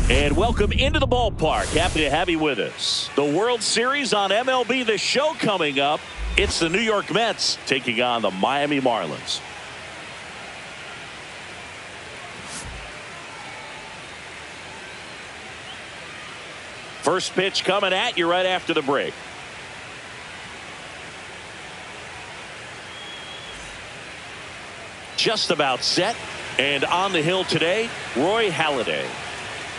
And welcome into the ballpark. Happy to have you with us. The World Series on MLB The Show coming up. It's the New York Mets taking on the Miami Marlins. First pitch coming at you right after the break. Just about set. And on the hill today, Roy Halladay.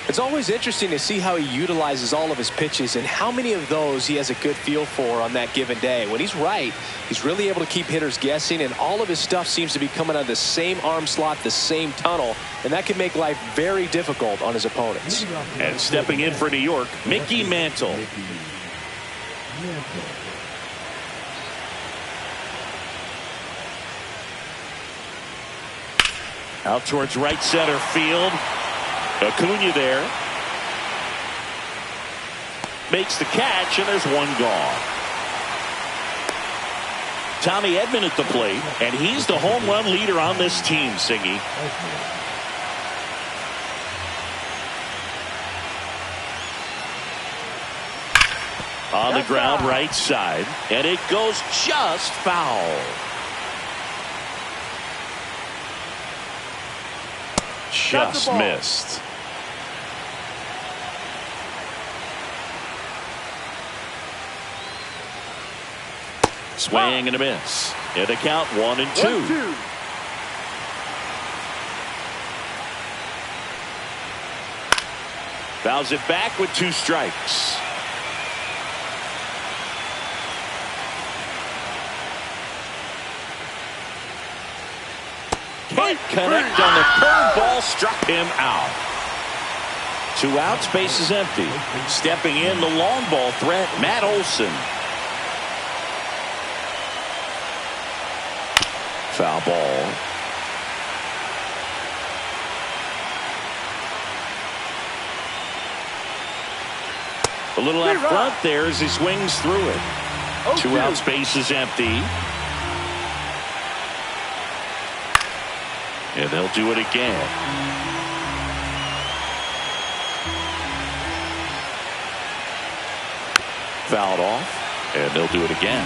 It's always interesting to see how he utilizes all of his pitches and how many of those he has a good feel for on that given day. When he's right, he's really able to keep hitters guessing, and all of his stuff seems to be coming out of the same arm slot, the same tunnel, and that can make life very difficult on his opponents. And stepping in for New York, Mickey Mantle. Out towards right center field. Acuna there. Makes the catch, and there's one gone. Tommy Edman at the plate, and he's the home run leader on this team, Siggy. On the ground, right side, and it goes just foul. Just missed. Swing and a miss. And a count 1-2. Fouls it back with 2 strikes. Can't connect on the curveball, struck him out. 2 outs, base is empty. Stepping in the long ball threat, Matt Olson. Foul ball. A little out front there as he swings through it. 2 outs, base is empty. And they'll do it again. Fouled off, and they'll do it again.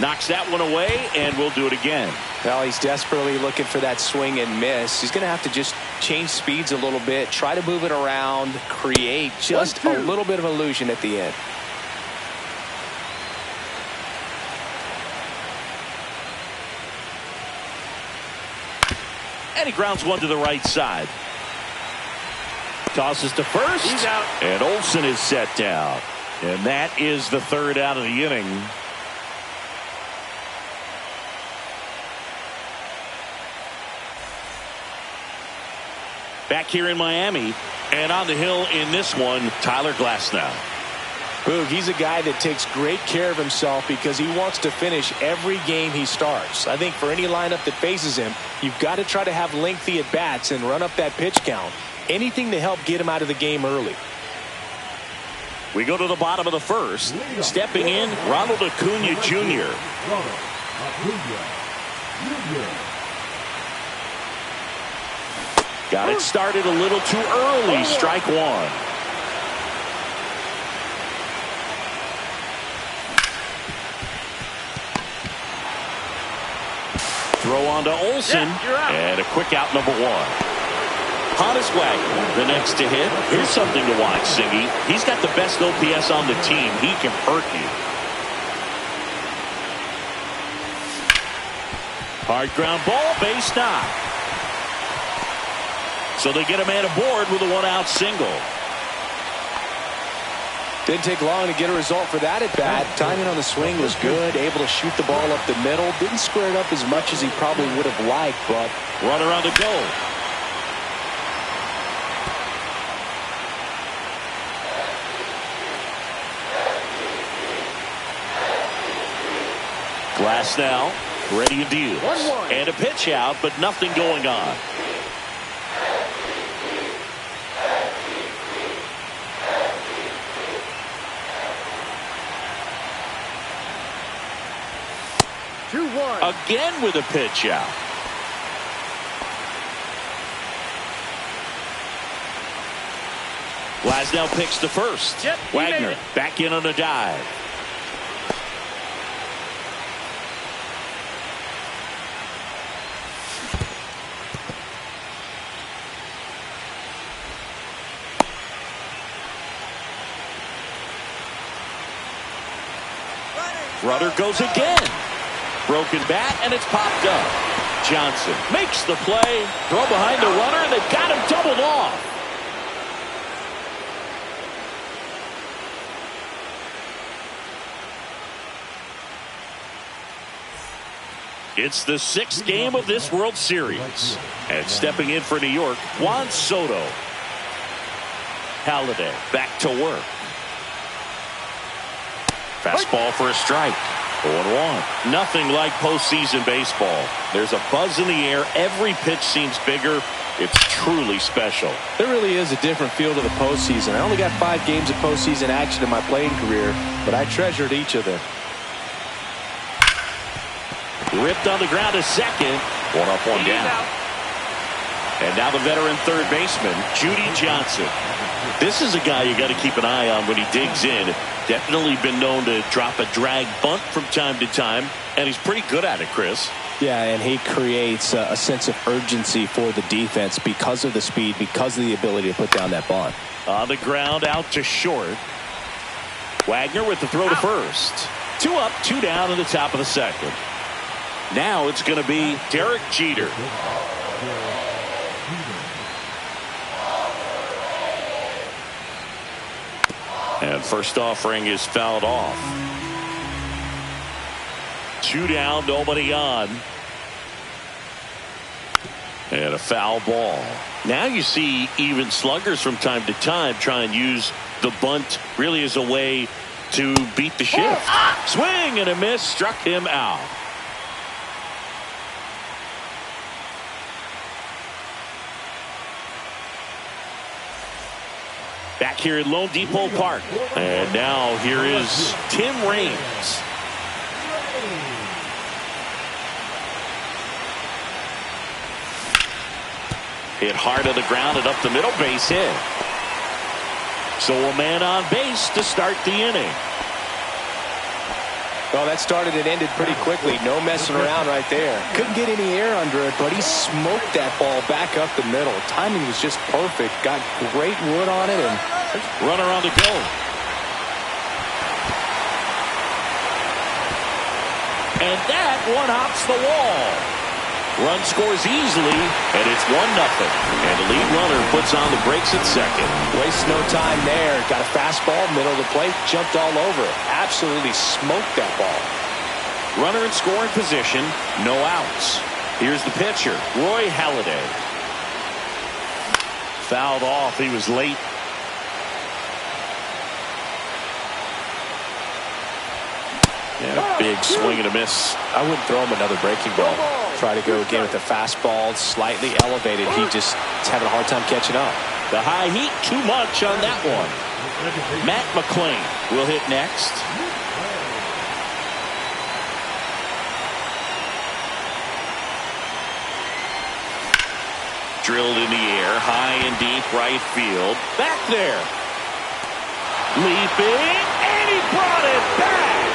Knocks that one away, and we'll do it again. Well, he's desperately looking for that swing and miss. He's going to have to just change speeds a little bit, try to move it around, create just a little bit of illusion at the end. And he grounds one to the right side. Tosses to first. He's out. And Olson is set down. And that is the 3rd out of the inning. Back here in Miami. And on the hill in this one, Tyler Glasnow. Boog, he's a guy that takes great care of himself because he wants to finish every game he starts. I think for any lineup that faces him, you've got to try to have lengthy at-bats and run up that pitch count. Anything to help get him out of the game early. We go to the bottom of the 1st. Stepping in, Ronald Acuna Jr. Got it started a little too early. Strike 1. Throw on to Olson, and a quick out, number 1. Honus Wagner, the next to hit. Here's something to watch, Siggy. He's got the best OPS on the team. He can hurt you. Hard ground ball, base knock. So they get a man aboard with a 1-out single. Didn't take long to get a result for that at bat. Timing on the swing was good. Able to shoot the ball up the middle. Didn't square it up as much as he probably would have liked, but runner on the go. Glasnow ready to deal. 1-1. And a pitch out, but nothing going on. 2-1. Again with a pitch out. Glasnow picks to first. Yep, Wagner back in on a dive. Runner goes again. Broken bat, and it's popped up. Johnson makes the play. Throw behind the runner, and they've got him doubled off. It's the 6th game of this World Series. And stepping in for New York, Juan Soto. Halladay back to work. Fastball for a strike. 0-1. Nothing like postseason baseball. There's a buzz in the air. Every pitch seems bigger. It's truly special. There really is a different feel to the postseason. I only got 5 games of postseason action in my playing career, but I treasured each of them. Ripped on the ground to second. 1 up, 1 down. And now the veteran third baseman, Judy Johnson. This is a guy you got to keep an eye on when he digs in. Definitely been known to drop a drag bunt from time to time, and he's pretty good at it, Chris. Yeah, and he creates a sense of urgency for the defense because of the speed, because of the ability to put down that bunt. On the ground, out to short. Wagner with the throw to first. 2 up, 2 down in the top of the second. Now it's going to be Derek Jeter. And first offering is fouled off. 2 down, nobody on. And a foul ball. Now you see even sluggers from time to time try and use the bunt really as a way to beat the shift. Swing and a miss, struck him out. Back here at Lone Depot Park. And now here is Tim Raines. Hit hard to the ground and up the middle, base hit. So a man on base to start the inning. Well, that started and ended pretty quickly. No messing around right there. Couldn't get any air under it, but he smoked that ball back up the middle. Timing was just perfect. Got great wood on it, and runner on the go. And that one hops the wall. Run scores easily, and it's 1-0. And the lead runner puts on the brakes at second. Wastes no time there. Got a fastball, middle of the plate, jumped all over it. Absolutely smoked that ball. Runner in scoring position, no outs. Here's the pitcher, Roy Halladay. Fouled off, he was late. And a big swing and a miss. I wouldn't throw him another breaking ball. Try to go again with the fastball, slightly elevated. He's having a hard time catching up. The high heat, too much on that one. Matt McClain will hit next. Drilled in the air, high and deep right field. Back there. Leaping, and he brought it back.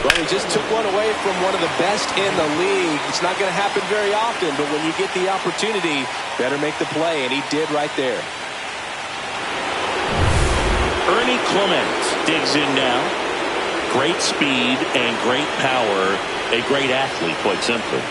Well, he just took one away from one of the best in the league. It's not going to happen very often, but when you get the opportunity, better make the play, and he did right there. Ernie Clement digs in now. Great speed and great power. A great athlete, quite simply.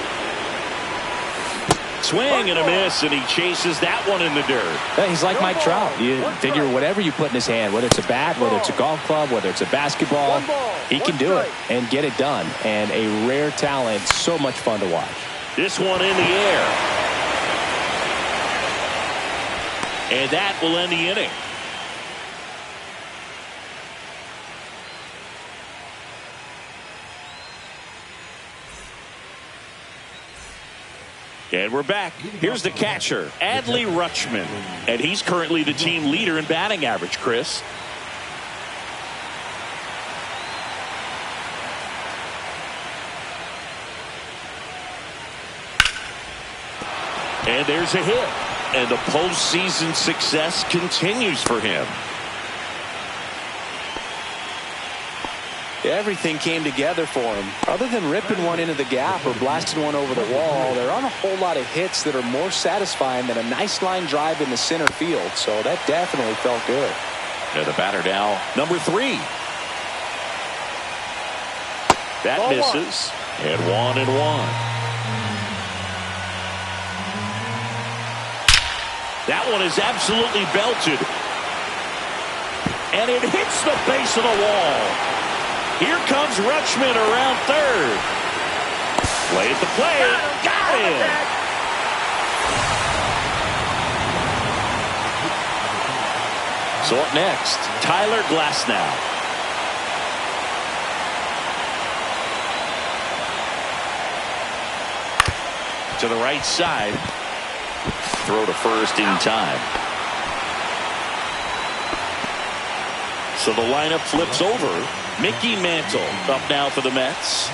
Swing and a miss, and he chases that one in the dirt. Yeah, he's like Mike Trout. You figure whatever you put in his hand, whether it's a bat, whether it's a golf club, whether it's a basketball, he can do it and get it done. And a rare talent, so much fun to watch. This one in the air. And that will end the inning. And we're back. Here's the catcher, Adley Rutschman. And he's currently the team leader in batting average, Chris. And there's a hit. And the postseason success continues for him. Everything came together for him. Other than ripping one into the gap or blasting one over the wall, there aren't a whole lot of hits that are more satisfying than a nice line drive in the center field. So that definitely felt good. And the batter now, number 3. That Ball misses. And 1-1. That one is absolutely belted. And it hits the base of the wall. Here comes Rutschman around third. Play at the plate. Got him. So up next, Tyler Glasnow. To the right side. Throw to first in time. So the lineup flips over. Mickey Mantle up now for the Mets.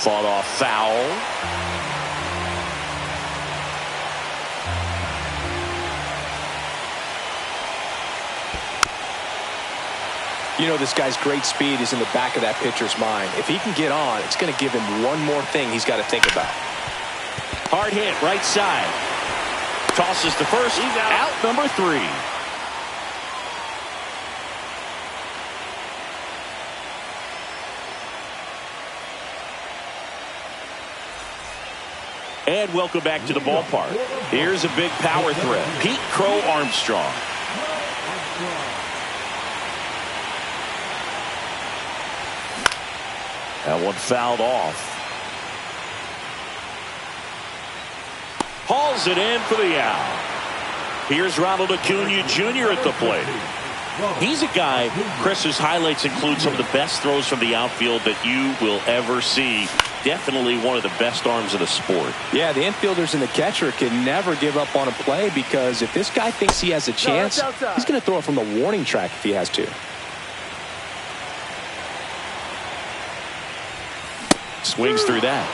Fought off foul. You know, this guy's great speed is in the back of that pitcher's mind. If he can get on, it's going to give him one more thing he's got to think about. Hard hit right side. Tosses to first. He's out number 3. And welcome back to the ballpark. Here's a big power threat. Pete Crow Armstrong. That one fouled off. Hauls it in for the out. Here's Ronald Acuna Jr. at the plate. He's a guy, Chris's highlights include some of the best throws from the outfield that you will ever see. Definitely one of the best arms of the sport. Yeah, the infielders and the catcher can never give up on a play, because if this guy thinks he has a chance, he's going to throw it from the warning track if he has to. Swings through that.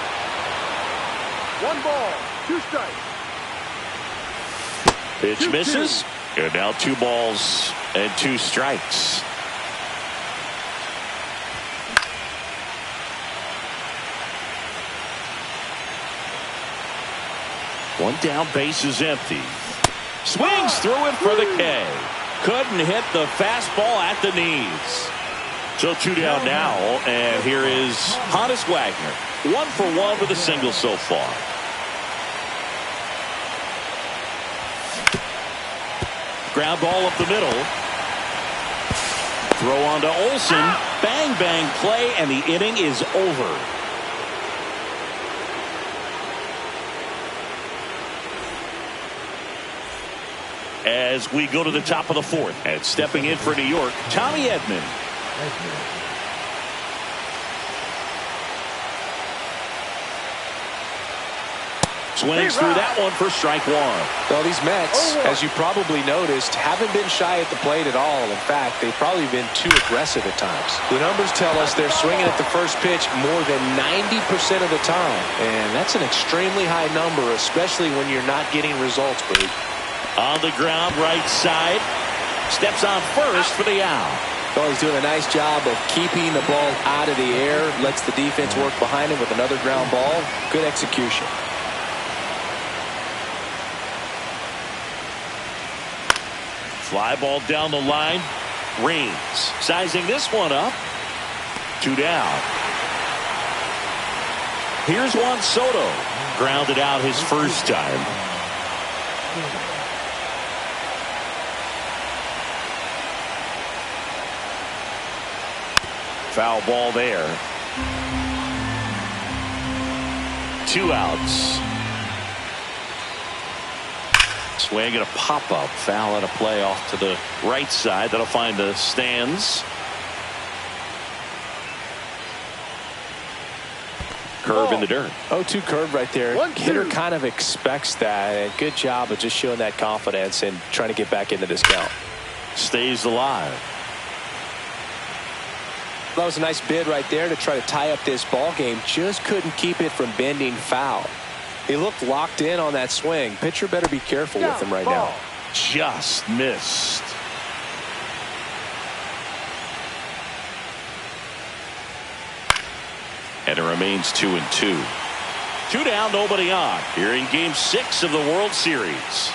1 ball, 2 strikes. Pitch misses. And now 2 balls and 2 strikes. One down, base is empty. Swings through it for the K. Couldn't hit the fastball at the knees. So 2 down now, and here is Honus Wagner. 1 for 1 with a single so far. Ground ball up the middle. Throw on to Olsen. Bang, bang play, and the inning is over. As we go to the top of the 4th, and stepping in for New York, Tommy Edman. Swings through that one for strike 1. Well, these Mets, as you probably noticed, haven't been shy at the plate at all. In fact, they've probably been too aggressive at times. The numbers tell us they're swinging at the first pitch more than 90% of the time. And that's an extremely high number, especially when you're not getting results, Bree. On the ground, right side. Steps on first for the out. Well, he's doing a nice job of keeping the ball out of the air. Lets the defense work behind him with another ground ball. Good execution. Fly ball down the line. Raines sizing this one up. 2 down. Here's Juan Soto. Grounded out his first time. Foul ball there. 2 outs. Swing and a pop-up. Foul and a play off to the right side. That'll find the stands. Curve in the dirt. 0-2 curve right there. 1-2. Hitter kind of expects that. And good job of just showing that confidence and trying to get back into this count. Stays alive. That was a nice bid right there to try to tie up this ball game. Just couldn't keep it from bending foul. He looked locked in on that swing. Pitcher better be careful with him right now. Just missed. And it remains 2-2. 2 down, nobody on. Here in Game 6 of the World Series.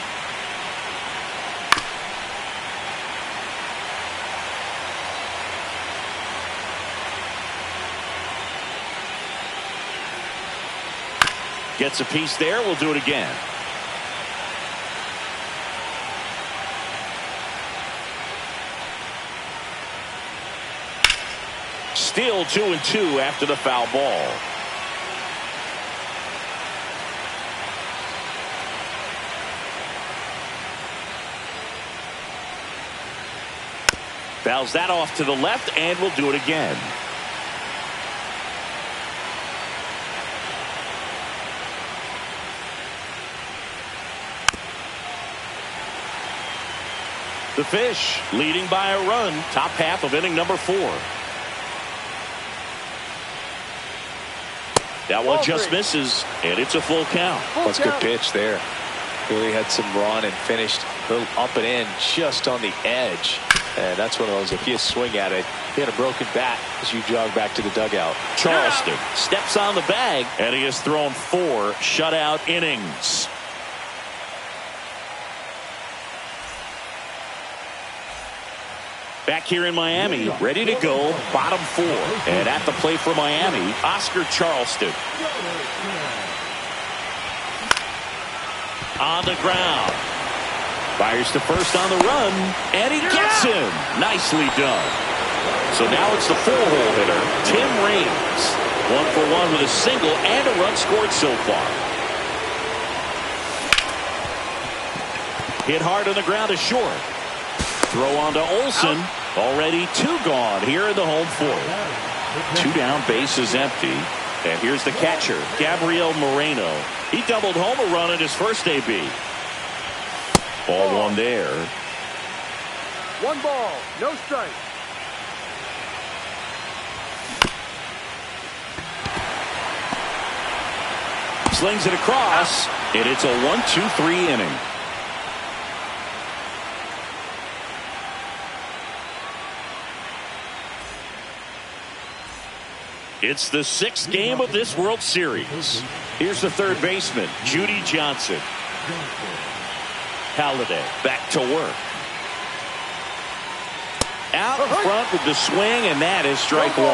Gets a piece there. We'll do it again. Still 2-2 after the foul ball. Fouls that off to the left, and we'll do it again. The Fish leading by a run. Top half of inning number 4. That one just misses, and it's a full count. That's a good pitch there. Really had some run and finished a little up and in just on the edge. And that's one of those, if you swing at it, he had a broken bat as you jog back to the dugout. Charleston steps on the bag, and he has thrown 4 shutout innings. Back here in Miami, ready to go, bottom 4. And at the plate for Miami, Oscar Charleston. On the ground. Fires to first on the run, and he gets him. Nicely done. So now it's the 4-hole hitter, Tim Raines. 1 for 1 with a single and a run scored so far. Hit hard on the ground is short. Throw on to Olsen. Already 2 gone here in the home 4th. 2 down, base is empty. And here's the catcher, Gabriel Moreno. He doubled home a run in his first AB. Ball 1 there. 1 ball, no strike. Slings it across, and it's a 1-2-3 inning. It's the 6th game of this World Series. Here's the third baseman, Judy Johnson. Halladay back to work. Out in front with the swing, and that is strike 1.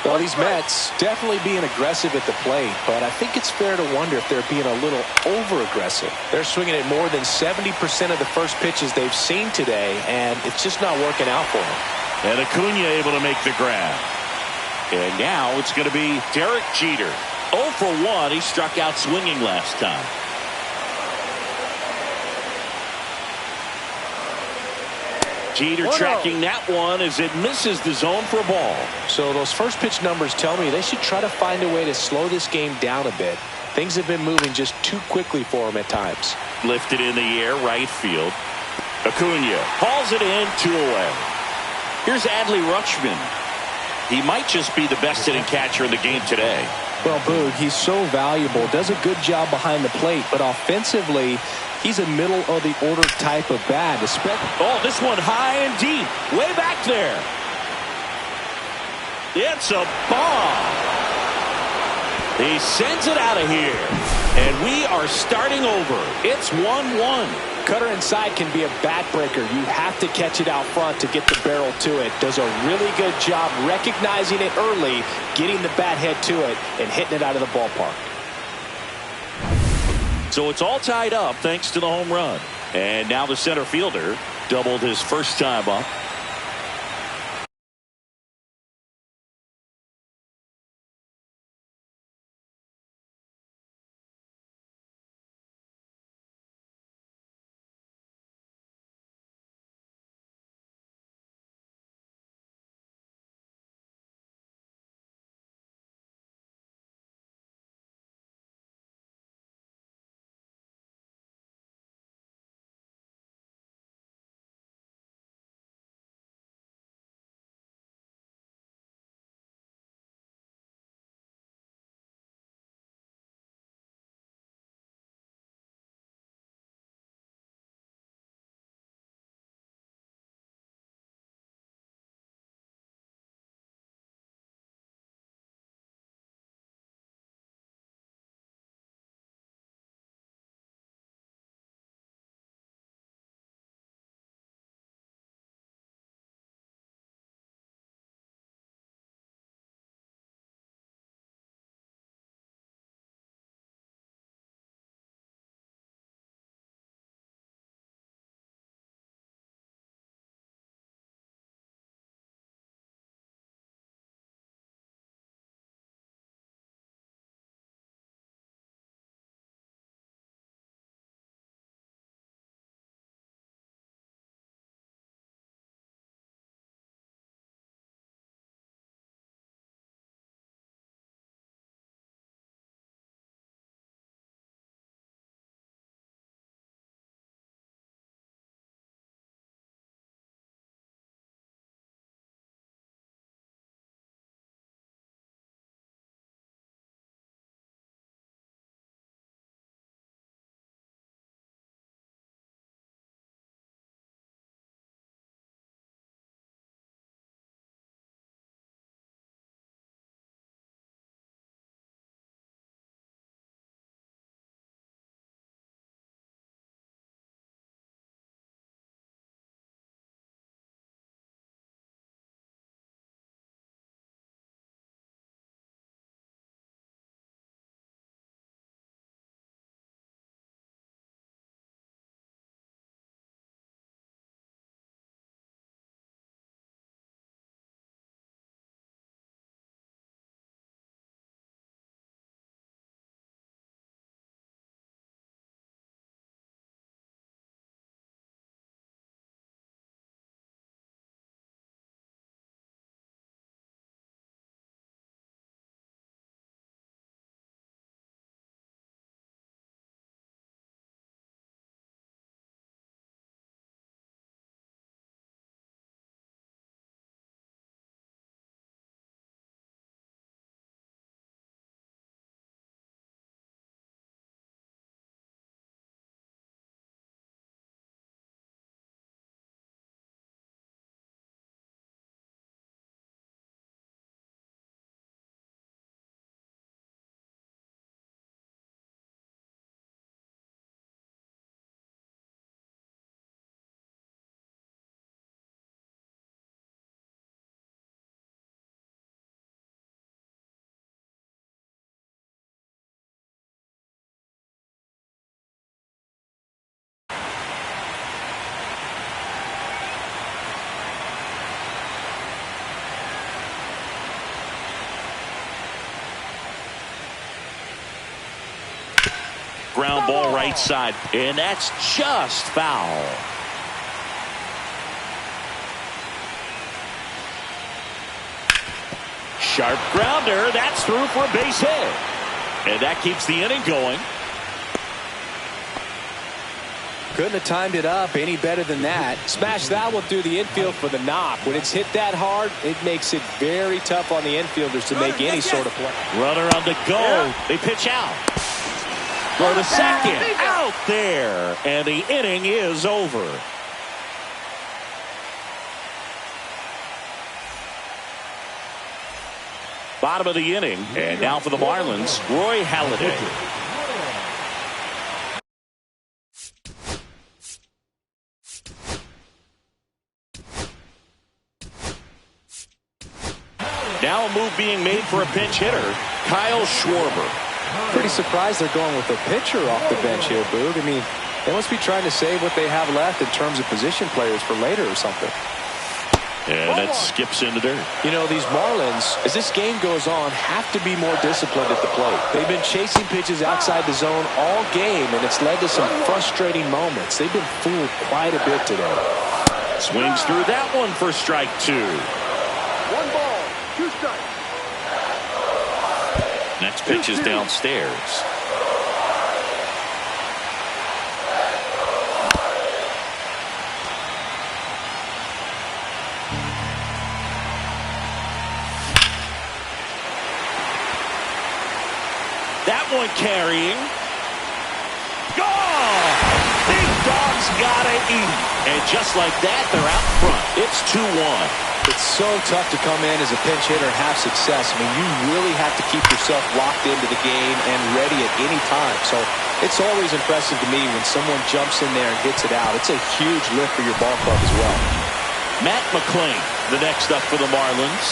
Well, these Mets definitely being aggressive at the plate, but I think it's fair to wonder if they're being a little over-aggressive. They're swinging at more than 70% of the first pitches they've seen today, and it's just not working out for them. And Acuna able to make the grab. And now it's going to be Derek Jeter. 0 for 1. He struck out swinging last time. Jeter tracking that one as it misses the zone for a ball. So those first pitch numbers tell me they should try to find a way to slow this game down a bit. Things have been moving just too quickly for him at times. Lifted in the air, right field. Acuna hauls it in, 2 away. Here's Adley Rutschman. He might just be the best hitting catcher in the game today. Well, Boog, he's so valuable. Does a good job behind the plate, but offensively, he's a middle-of-the-order type of bat. Oh, this one high and deep. Way back there. It's a bomb. He sends it out of here. And we are starting over. It's 1-1. Cutter inside can be a bat breaker. You have to catch it out front to get the barrel to it. Does a really good job recognizing it early, getting the bat head to it, and hitting it out of the ballpark. So it's all tied up thanks to the home run. And now the center fielder doubled his first time up. ground ball right side, and that's just foul. Sharp grounder. That's through for a base hit. And that keeps the inning going. Couldn't have timed it up any better than that. Smash that one through the infield for the knock. When it's hit that hard, it makes it very tough on the infielders to make any sort of play. Runner on the go. They pitch out. Go to second. Out there. And the inning is over. Bottom of the inning. And now for the Marlins, Roy Halladay. Now a move being made for a pinch hitter, Kyle Schwarber. Pretty surprised they're going with a pitcher off the bench here, Boog. I mean, they must be trying to save what they have left in terms of position players for later or something. And that skips into dirt. You know, these Marlins, as this game goes on, have to be more disciplined at the plate. They've been chasing pitches outside the zone all game, and it's led to some frustrating moments. They've been fooled quite a bit today. Swings through that one for strike two. 1 ball, 2 strikes. Next pitch is downstairs. That one carrying. Go! Big dog's gotta eat. And just like that, they're out front. It's 2-1. It's so tough to come in as a pinch hitter and have success. I mean, you really have to keep yourself locked into the game and ready at any time. So it's always impressive to me when someone jumps in there and hits it out. It's a huge lift for your ball club as well. Matt McClain, the next up for the Marlins.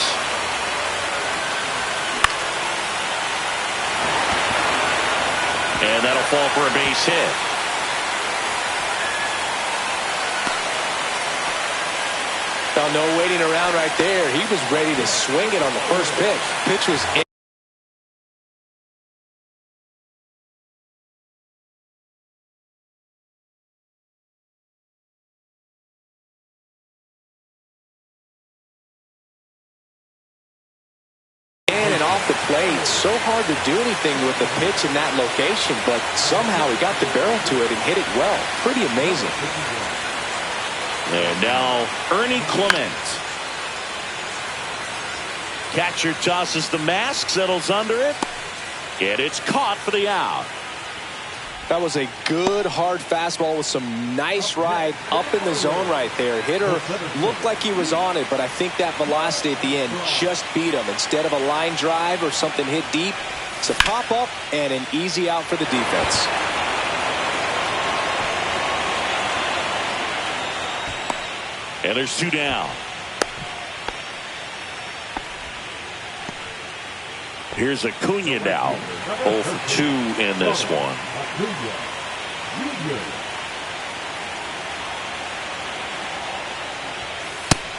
And that'll fall for a base hit. Now, no waiting around right there. He was ready to swing it on the first pitch. Pitch was in. And off the plate. So hard to do anything with the pitch in that location, but somehow he got the barrel to it and hit it well. Pretty amazing. And now Ernie Clement. Catcher tosses the mask, settles under it, and it's caught for the out. That was a good hard fastball with some nice ride up in the zone right there. Hitter looked like he was on it, but I think that velocity at the end just beat him. Instead of a line drive or something hit deep, it's a pop up and an easy out for the defense. And there's 2 down. Here's Acuna now. 0 for 2 in this one.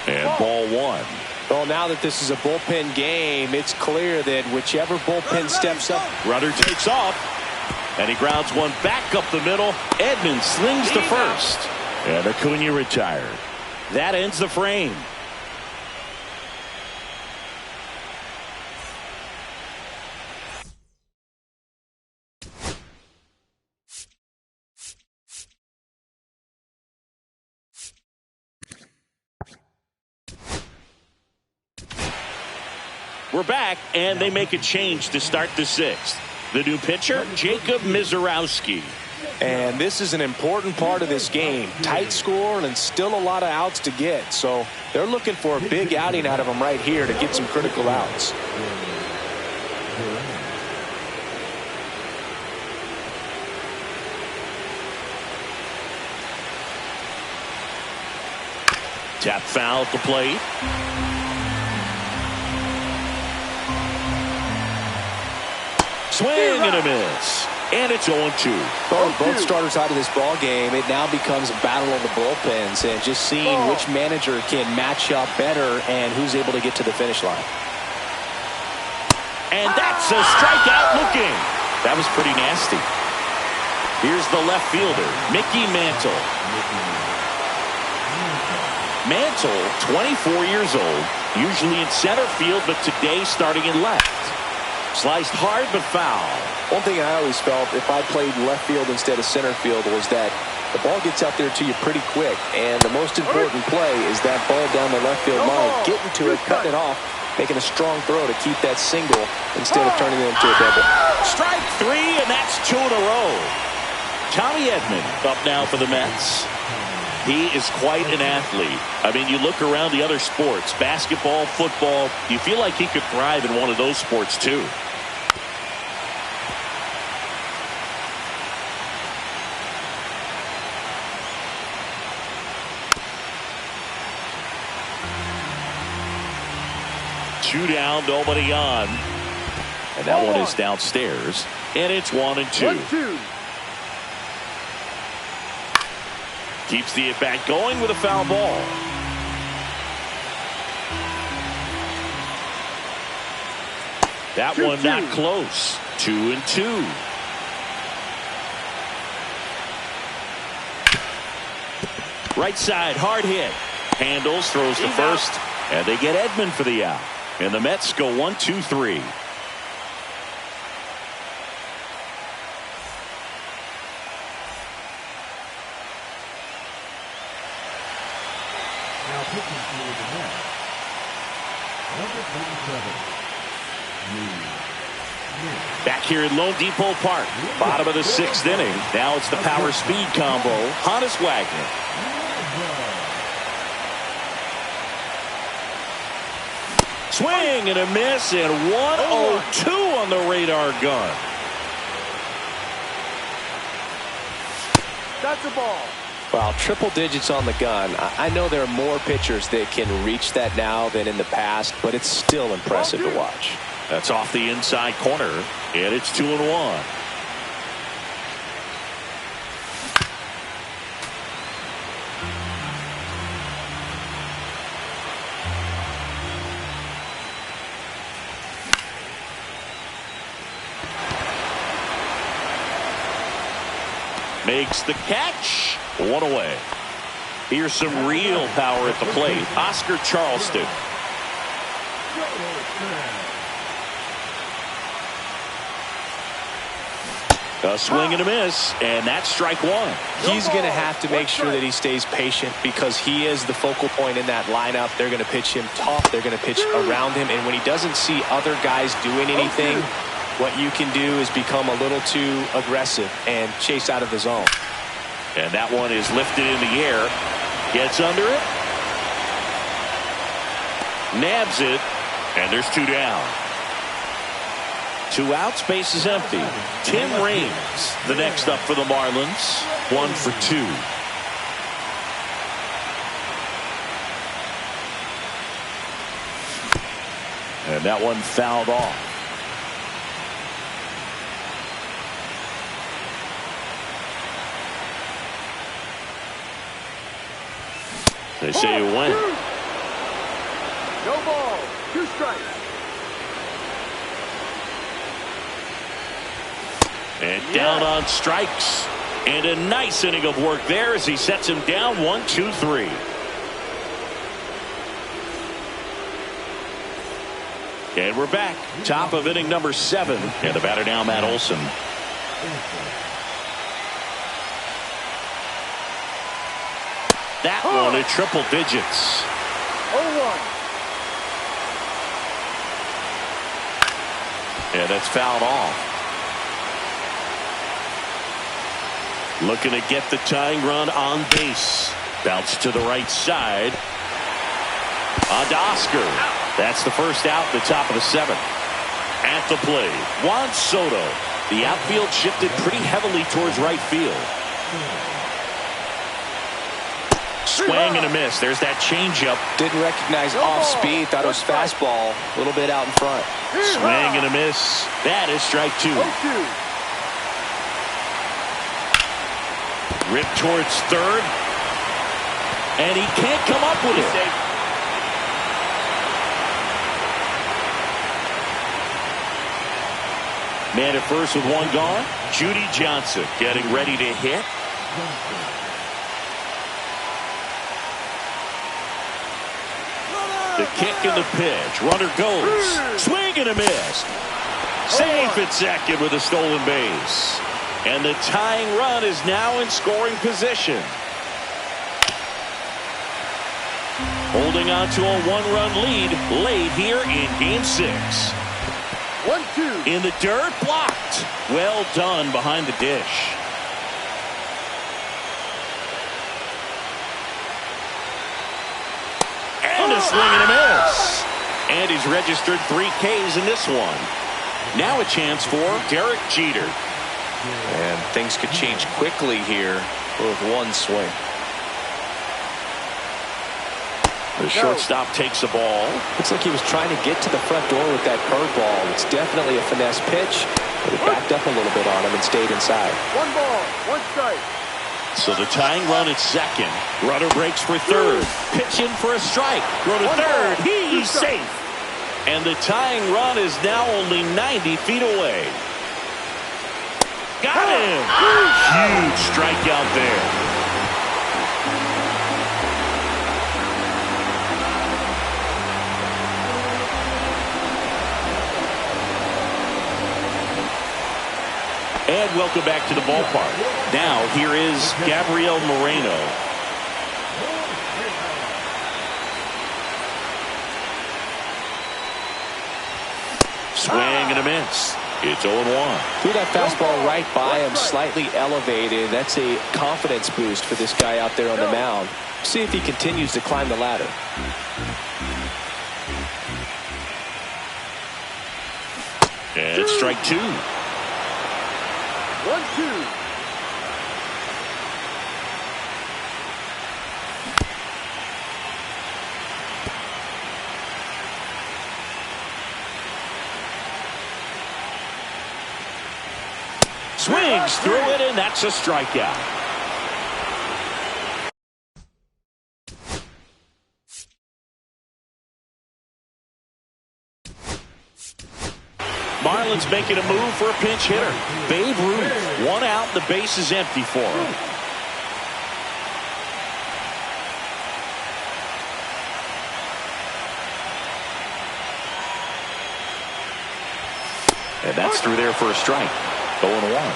And ball 1. Well, now that this is a bullpen game, it's clear that whichever bullpen steps up. Runner takes off. And he grounds one back up the middle. Edmonds slings to first. And Acuna retired. That ends the frame. We're back, and they make a change to start the 6th. The new pitcher, Jacob Mizorowski. And this is an important part of this game. Tight score and still a lot of outs to get. So they're looking for a big outing out of him right here to get some critical outs. Tap foul at the plate. Swing and a miss. And it's 0-2. Both starters out of this ball game. It now becomes a battle of the bullpens and just seeing which manager can match up better and who's able to get to the finish line. And that's a strikeout looking. That was pretty nasty. Here's the left fielder, Mickey Mantle. Mantle, 24 years old, usually in center field, but today starting in left. Sliced hard but foul. One thing I always felt if I played left field instead of center field was that the ball gets out there to you pretty quick, and the most important play is that ball down the left field line, getting to it, cutting it off, making a strong throw to keep that single instead of turning it into a double. Strike 3, and that's 2 in a row. Tommy Edman up now for the Mets. He is quite an athlete. I mean, you look around the other sports, basketball, football, you feel like he could thrive in one of those sports too. Two down, nobody on. And that one is downstairs. And it's 1-2. 1-2. Keeps the at-bat going with a foul ball. That one not close. 2-2. Right side, hard hit. Handles, throws to first, and they get Edman for the out. And the Mets go 1-2-3. Back here at Lone Depot Park, bottom of the 6th inning. Now it's the power speed combo. Honus Wagner. Swing and a miss, and 1-0-2 on the radar gun. That's a ball. Wow, triple digits on the gun. I know there are more pitchers that can reach that now than in the past, but it's still impressive to watch. That's off the inside corner, and it's 2-1. Makes the catch. One away. Here's some real power at the plate. Oscar Charleston. A swing and a miss, and that's strike 1. He's going to have to make sure that he stays patient because he is the focal point in that lineup. They're going to pitch him tough. They're going to pitch around him, and when he doesn't see other guys doing anything, what you can do is become a little too aggressive and chase out of the zone. And that one is lifted in the air. Gets under it. Nabs it. And there's 2 down. 2 out, space is empty. Tim Raines, the next up for the Marlins. 1 for 2. And that one fouled off. They say you win. No ball. 2 strikes. And down on strikes. And a nice inning of work there as he sets him down 1-2-3. And we're back. Top of inning number 7. And the batter now, Matt Olson. That one at triple digits. 0-1. And that's fouled off. Looking to get the tying run on base. Bounce to the right side. On to Oscar. That's the first out, the top of the 7th. At the plate, Juan Soto. The outfield shifted pretty heavily towards right field. Swing and a miss. There's that changeup. Didn't recognize off speed. Thought it was fastball. A little bit out in front. Swing and a miss. That is strike 2. 0-2. Ripped towards third. And he can't come up with it. Man at first with one gone. Judy Johnson getting ready to hit. The kick and the pitch. Runner goes. Swing and a miss. Safe at second with a stolen base. And the tying run is now in scoring position. Holding on to a one-run lead late here in Game 6. 1-2. In the dirt, blocked. Well done behind the dish. And a swing and a miss. And he's registered 3 Ks in this one. Now a chance for Derek Jeter. And things could change quickly here with one swing. The shortstop takes the ball. Looks like he was trying to get to the front door with that curveball. It's definitely a finesse pitch, but it backed up a little bit on him and stayed inside. 1 ball, 1 strike. So the tying run at second. Runner breaks for third. Pitch in for a strike. Throw to third. He's safe. And the tying run is now only 90 feet away. Got him. Huge strikeout there. And welcome back to the ballpark. Now here is Gabriel Moreno. Swing and a miss. It's 0-1. Threw that fastball right by him, slightly elevated. That's a confidence boost for this guy out there on the mound. See if he continues to climb the ladder. And strike 2. 1-2. Swings through it, and that's a strikeout. Marlins making a move for a pinch hitter. Babe Ruth, 1 out, the base is empty for him. And that's through there for a strike. 0-1.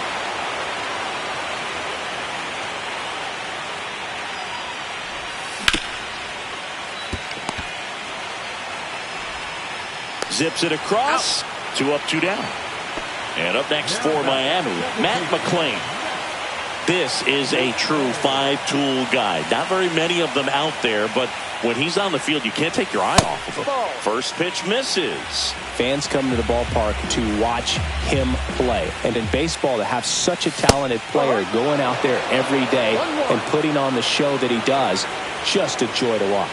Zips it across. 2 up, 2 down. And up next for Miami, Matt McClain. This is a true 5-tool guy. Not very many of them out there, but when he's on the field, you can't take your eye off of him. First pitch misses. Fans come to the ballpark to watch him play. And in baseball, to have such a talented player going out there every day and putting on the show that he does, just a joy to watch.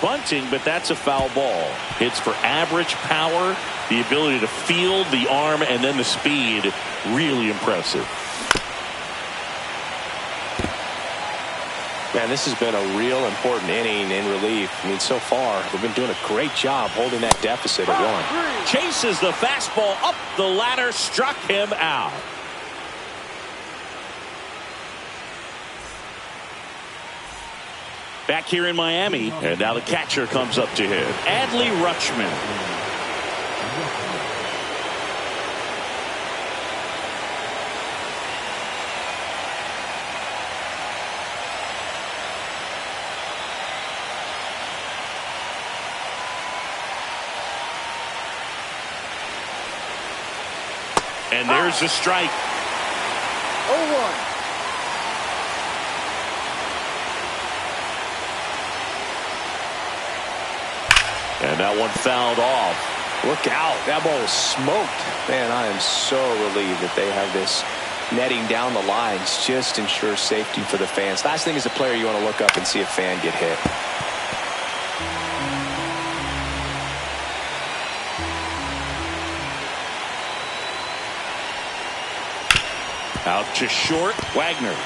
Bunting, but that's a foul ball. Hits for average power, the ability to field, the arm, and then the speed. Really impressive. Man, this has been a real important inning in relief. I mean, so far, they've been doing a great job holding that deficit at 1. Chases the fastball up the ladder, struck him out. Back here in Miami, and now the catcher comes up to hit. Adley Rutschman. And there's the strike. 0-1. And that one fouled off. Look out. That ball was smoked. Man, I am so relieved that they have this netting down the lines. Just ensures safety for the fans. Last thing as a player, you want to look up and see a fan get hit. Out to short, Wagner.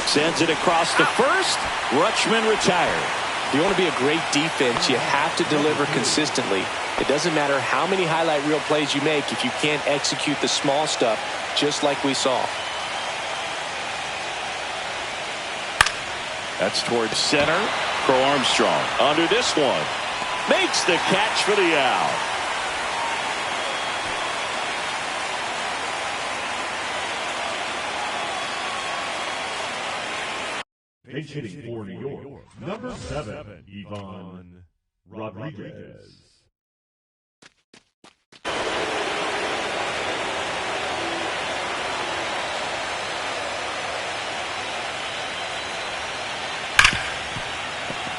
Sends it across to first. Rutschman retired. If you want to be a great defense, you have to deliver consistently. It doesn't matter how many highlight reel plays you make if you can't execute the small stuff, just like we saw. That's towards center. Crow Armstrong under this one. Makes the catch for the out. Pinch hitting for New York, number 7, Ivan Rodriguez.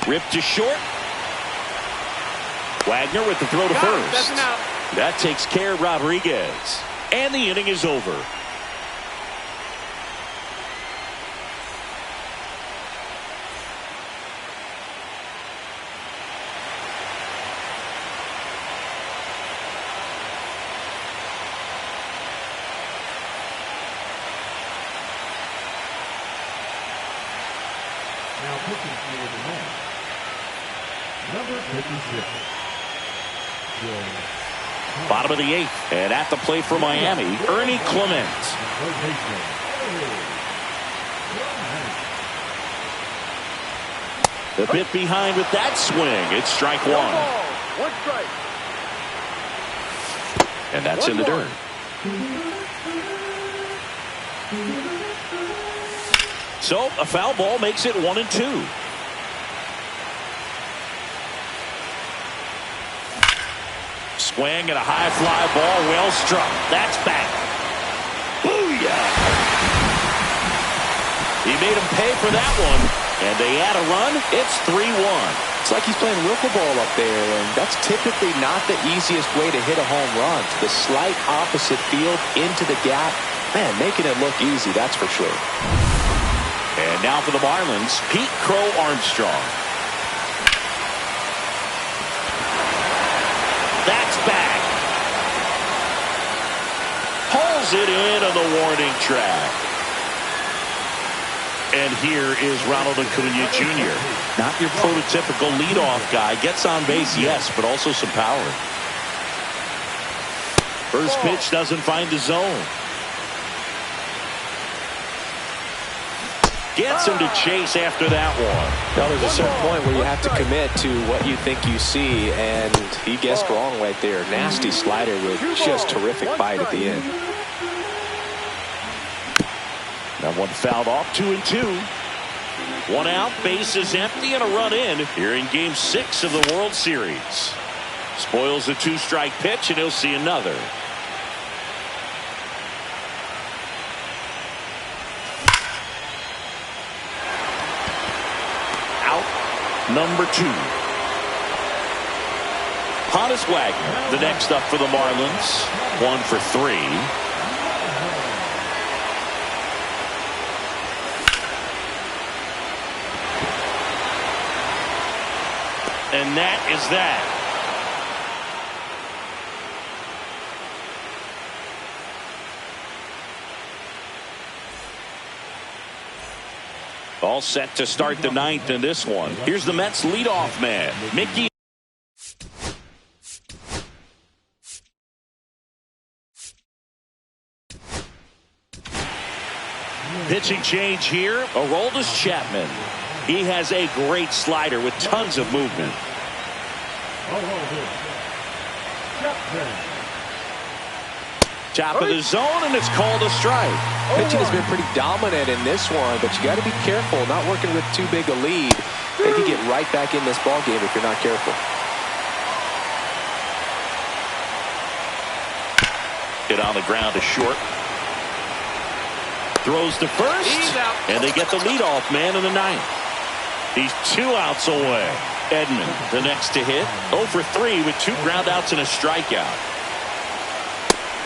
Ripped to short. Wagner with the throw to first. That takes care of Rodriguez. And the inning is over. Now pitching for the Mets, number 56. Bottom of the 8th, and at the plate for Miami, Ernie Clement. The bit behind with that swing. It's strike one. One strike. And that's in the dirt. So a foul ball makes it 1-2. Swing and a high fly ball, well struck. That's back. Booyah! He made him pay for that one, and they add a run. It's 3-1. It's like he's playing wiffle ball up there, and that's typically not the easiest way to hit a home run. To the slight opposite field, into the gap. Man, making it look easy, that's for sure. And now for the Marlins, Pete Crow Armstrong. That's back. Pulls it in on the warning track. And here is Ronald Acuna Jr. Not your prototypical leadoff guy. Gets on base, yes, but also some power. First pitch doesn't find the zone. Gets him to chase after that one. Now, there's a certain point where you have to commit to what you think you see, and he guessed wrong right there. Nasty slider with just terrific bite at the end. That one fouled off, 2-2. One out, base is empty, and a run in here in Game 6 of the World Series. Spoils a 2-strike pitch, and he'll see another. Number 2. Honus Wagner, the next up for the Marlins. 1 for 3. And that is that. All set to start the 9th in this one. Here's the Mets leadoff man, Mickey. Pitching change here, Aroldis Chapman. He has a great slider with tons of movement. Top of the zone, and it's called a strike. Pitching has been pretty dominant in this one, but you got to be careful, not working with too big a lead. They could get right back in this ball game if you're not careful. Hit on the ground to short. Throws to first, and they get the leadoff man in the 9th. He's 2 outs away. Edman, the next to hit, 0 for 3 with 2 ground outs and a strikeout.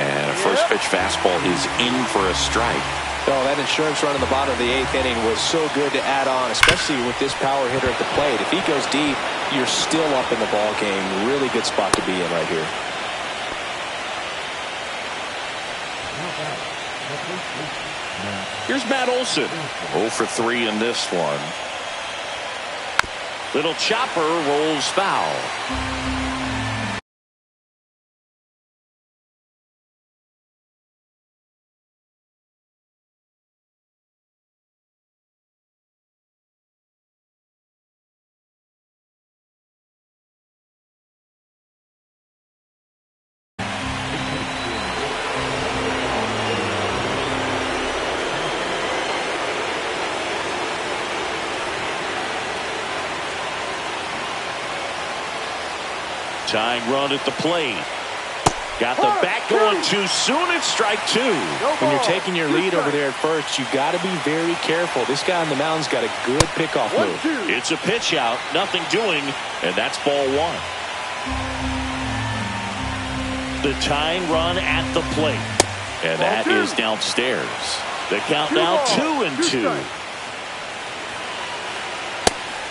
And a first pitch fastball is in for a strike. Oh, that insurance run in the bottom of the 8th inning was so good to add on, especially with this power hitter at the plate. If he goes deep, you're still up in the ball game. Really good spot to be in right here. Here's Matt Olson. 0 for 3 in this one. Little chopper rolls foul. Tying run at the plate. Got the bat going too soon. It's strike two. When you're taking your lead over there at first, you've got to be very careful. This guy on the mound's got a good pickoff move. It's a pitch out. Nothing doing. And that's ball one. The tying run at the plate. And that is downstairs. The count now 2-2.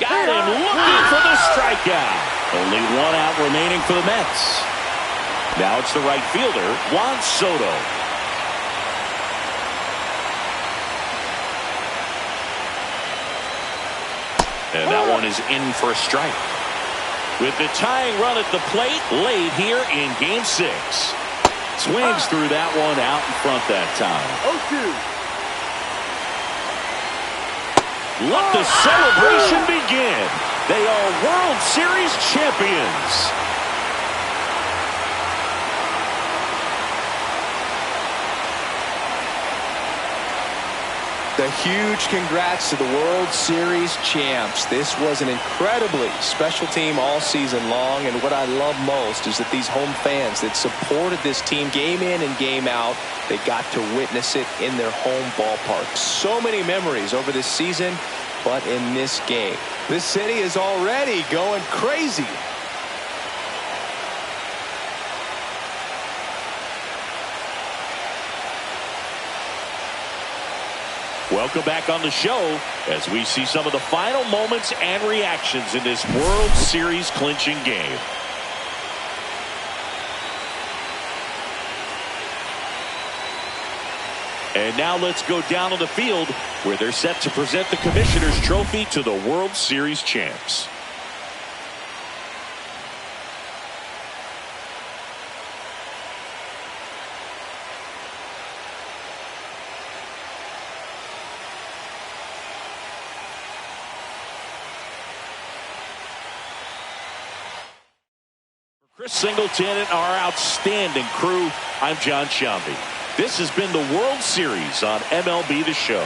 Got him looking for the strikeout. Only one out remaining for the Mets. Now it's the right fielder, Juan Soto. And that one is in for a strike. With the tying run at the plate late here in Game 6. Swings through that one out in front that time. 0-2. Let the celebration begin. They are World Series champions. A huge congrats to the World Series champs. This was an incredibly special team all season long, and what I love most is that these home fans that supported this team game in and game out, they got to witness it in their home ballpark. So many memories over this season, but in this game, this city is already going crazy. Welcome back on the show as we see some of the final moments and reactions in this World Series clinching game. And now let's go down on the field where they're set to present the Commissioner's Trophy to the World Series champs. Chris Singleton and our outstanding crew, I'm John Shambi. This has been the World Series on MLB The Show.